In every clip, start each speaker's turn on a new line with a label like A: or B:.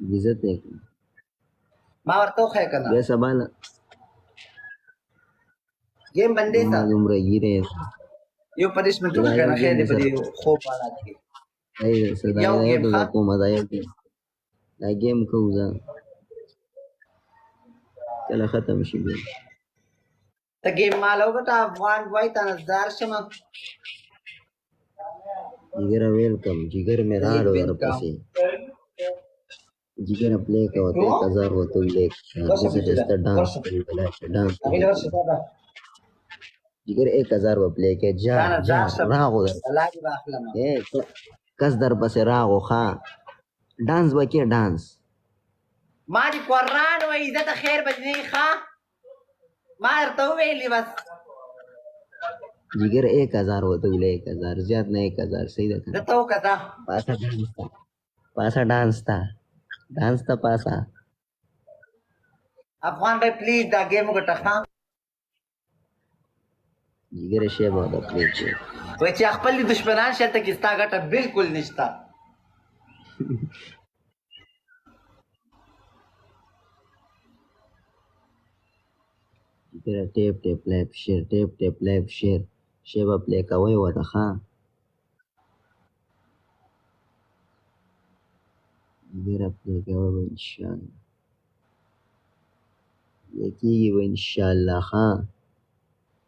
A: عزت یې کړ.
B: ما ورته وښیه که نه
A: بیا سبا له
B: ګیم بندې
A: ما
B: ته
A: دومره ګیره
B: یو پنشمنټ وکړه که نه خیر دی په دې خوب حالات کې یو ګیم ښه
A: کومه دا یو ګیم دا ګیم کوو زه کله ختم شي بیا
B: ته ګیم ماله وګټه افغان وای ته نظار شمه
A: جګره ویلکم جګر مې راړو ورپسې جګره پلی کوه ته 1000 وته لیک جیسے جستا ډانس کوي بلا ډانس جګر 1000 و پلی کې جا جا راغو
B: الله دې واخلم
A: کس در پسې راغو ښا ډانس وکړه ډانس
B: ما دې قرآن وای عزت خیر بجنی ښا ما درته وویلي بس
A: جگر 1000 وته ولې 1000 زیات نه 1000 صحیح ده
B: زه ته وکړه
A: پاسا ډانس تا پاسا
B: افغان بھائی پلیز دا گیم وګټه ښا
A: جگر شی به دا پلیز
B: وای چې خپل دشمنان شته کې ستا ګټه بالکل نشته
A: جگر ټیپ لایپ شیر ټیپ لایپ شیر شی به پلی کوي وته ښا جگر پلی کوي ان شاء الله یکیږي ان شاء الله ښا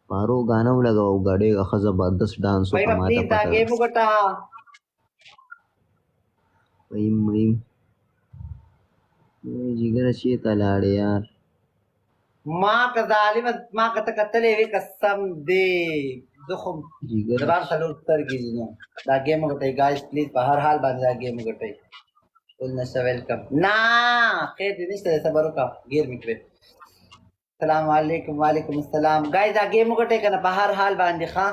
A: پارو गाना लगाओ गाड़े का जबरदस्त डांस हो
B: हमारा पता है गेम गोटा
A: भाई जिगर अच्छी तलाड़े यार
B: माँ का जालिम माँ का तकतले वे कसम दे दुखम
A: जिगर
B: जबान सलूर कर गिनो दा गेम गोटे गाइस प्लीज हर हाल बांध दा गेम गोटे قلنا वेलकम ना खैर दिन से सबर का गिर मिक्रे السلام علیکم وعلیکم السلام गाइस دا गेम وګټه کنه په هر حال باندې ښا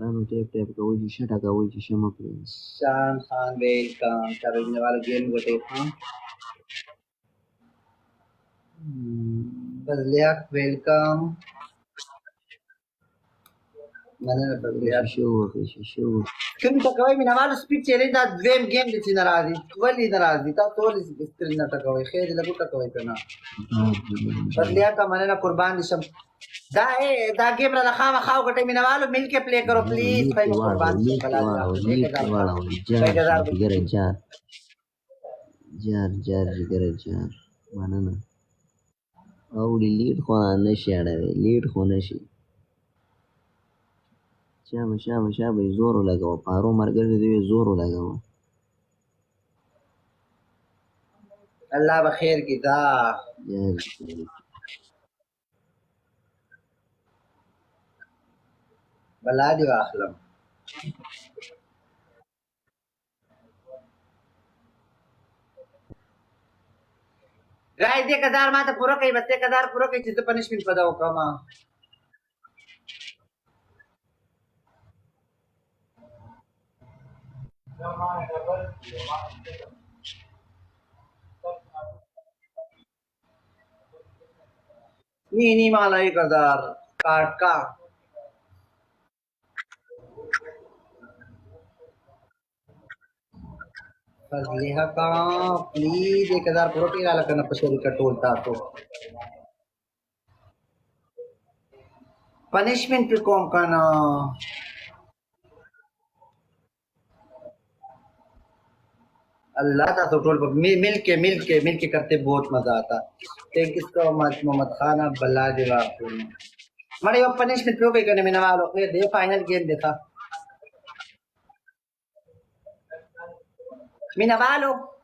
A: رانو ټیپ کوي چې شټه کوي چې شمه پرې
B: شان خان ویلکم چاوینه والا गेम وګټه ښا بزلیاک ویلکم مننه بزلیاک
A: شو
B: کوم تکوي مینه والو سپیډ چیلنج دا دویم گیم دي چې ناراضي ولی ناراضي تا ټول سکرین نه تکوي خیر لګو تکوي کنه بزلیاک مننه قربان دي شم دا گیم را خامہ خاو غټه مینه والو مل کے پلی کرو پلیز بھائی قربان شم بلا
A: جار جگر جار مننه او لیډ خو نشي اړه لیډ خو نشي شابه زور لګاو پارو مرګر دې زور لګاو
B: الله بخیر کی دا بلا دی واخلم गाइस 1000 माته पूरा کوي بس 1000 पूरा کوي چې ته پنشمنت پدا وکما नहीं माला 1000 काट का फजलिहा का प्लीज 1000 पूरा टीला लगना पसोरी का टोलता तो पनिशमेंट पे कौन करना अल्लाह था तो टोल पर मिल के करते बहुत मजा आता thank you so much Mohammad Khan बल्ला देवा मरे वो पनिशमेंट पे करने में नवालो फिर दे फाइनल गेम देखा Minavalo.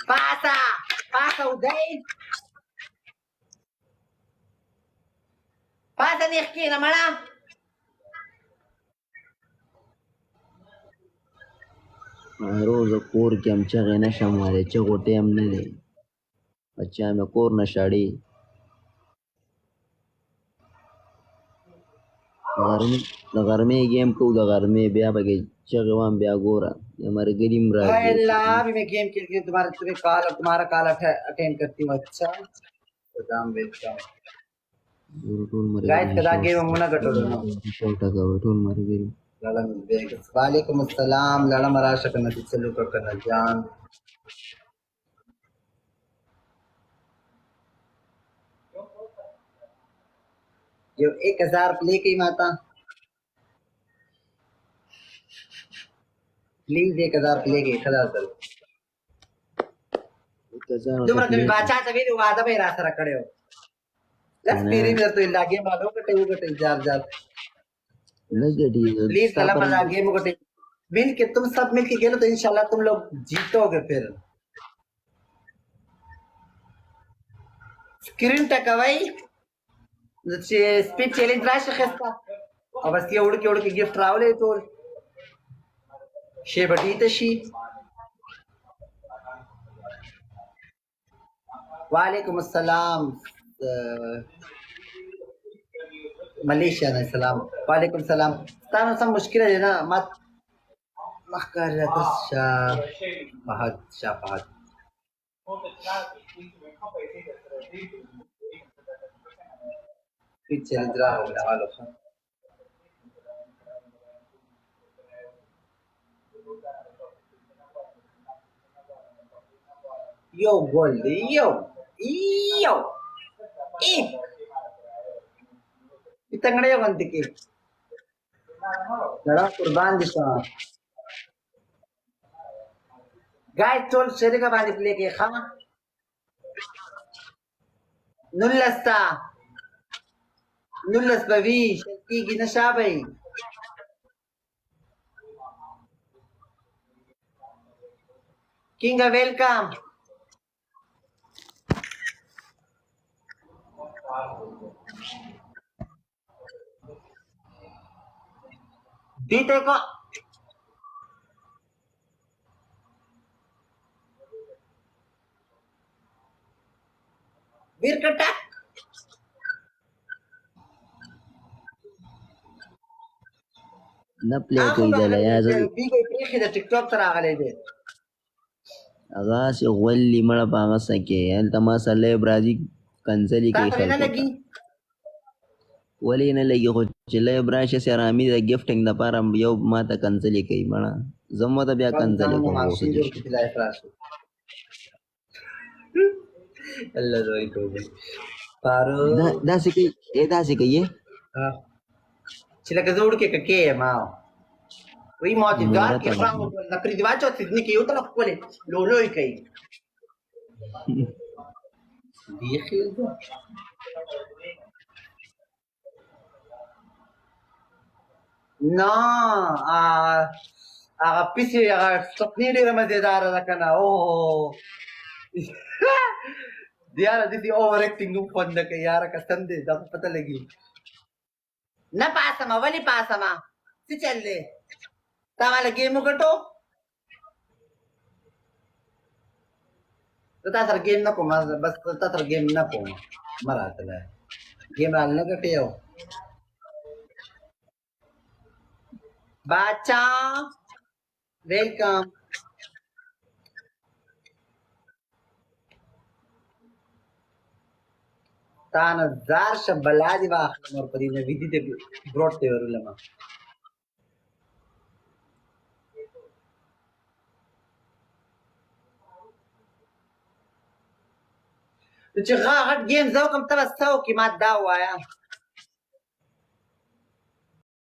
B: Pasa Uday. Pasa ni esquina, mala.
A: روز کور کې هم چغې نشم ولی چغو ټیم نه دی بچا مې کور نه شاړي د غرمې ګیم کوو د غرمې بیا پکې चगवान बया गोरा ये हमारे गरीब राज
B: हाय अल्लाह अभी मैं गेम खेल के तुम्हारा कॉल अटेंड करती हूँ अच्छा सदाम वेलकम
A: टोल मारे
B: गाइस
A: गरीब
B: कदा गेम मुना गटोडो
A: शॉर्ट का टोल मारे गरीब
B: लड़ा वालेकुम अस्सलाम लड़ा मराशा करना चलू करना जान जो 1000 प्ले की माता प्लीज 1000 प्ले की खदा चल तुमरा कभी बाचा तभी वादा पे रास्ता रखड़े हो लक्स मेरी मेरे तो इल्ला गेम वालों कटे जार जार
A: लगड़ी
B: प्लीज कला मजा गेम कटे मिल के तुम सब मिल के खेलो तो इंशाल्लाह तुम लोग जीतोगे फिर स्क्रीन टक भाई स्पीड चैलेंज राशि खस्ता अब बस ये उड़ के गिफ्ट रावले तो शे बटी तशी वालेकुम अस्सलाम मलेशिया ने सलाम वालेकुम सलाम तानो सब मुश्किल है ना मत मखकर शाफात फिर चैलेंज रहा होगा वालों Yo, Goldie, yo. Itangടെ yung antiki. Nara, kurban disa. Guys, tol, seri ka bani play ke khama. Nullas babi, shalki ginashabay. Kinga, welcome. Dito ko. Bir katak.
A: ना प्ले कोई दला या
B: Bigo ikhi da TikTok tara gale de.
A: आगास वल्ली मला पांगा सके अंत मा सले ब्राजी कंसली के
B: Tata na lagi.
A: वली न लगी खो चले ब्राश से रामी द गिफ्टिंग द पारम यो माता कंसली के मला जम्मा त बिया कंसली को हो सजे
B: Allah roi ko. Paru.
A: दा से कहिए
B: Sila ka zuur ke kake mao. Uy mo ti gar ke frang na pridivacho ti ni ke utala ko le loloy kay. Di khil do. No, pisi stopni de mazedar na kana. Oh. Diara didi overacting nung fonda kay yara ka sande dapat pata lagi. Napasa ma, wali pasa ma. Si challe. Tama lagi mo ka to? Tatar game na po, bas tatar game na po. Marata na. Game na ka kayo. Bacha! Welcome. Tana zar siya baladi ba? Kamar pa din na video de brought te waru lama. तो गाहट game जाओ कम तब Sao की मात दाव आया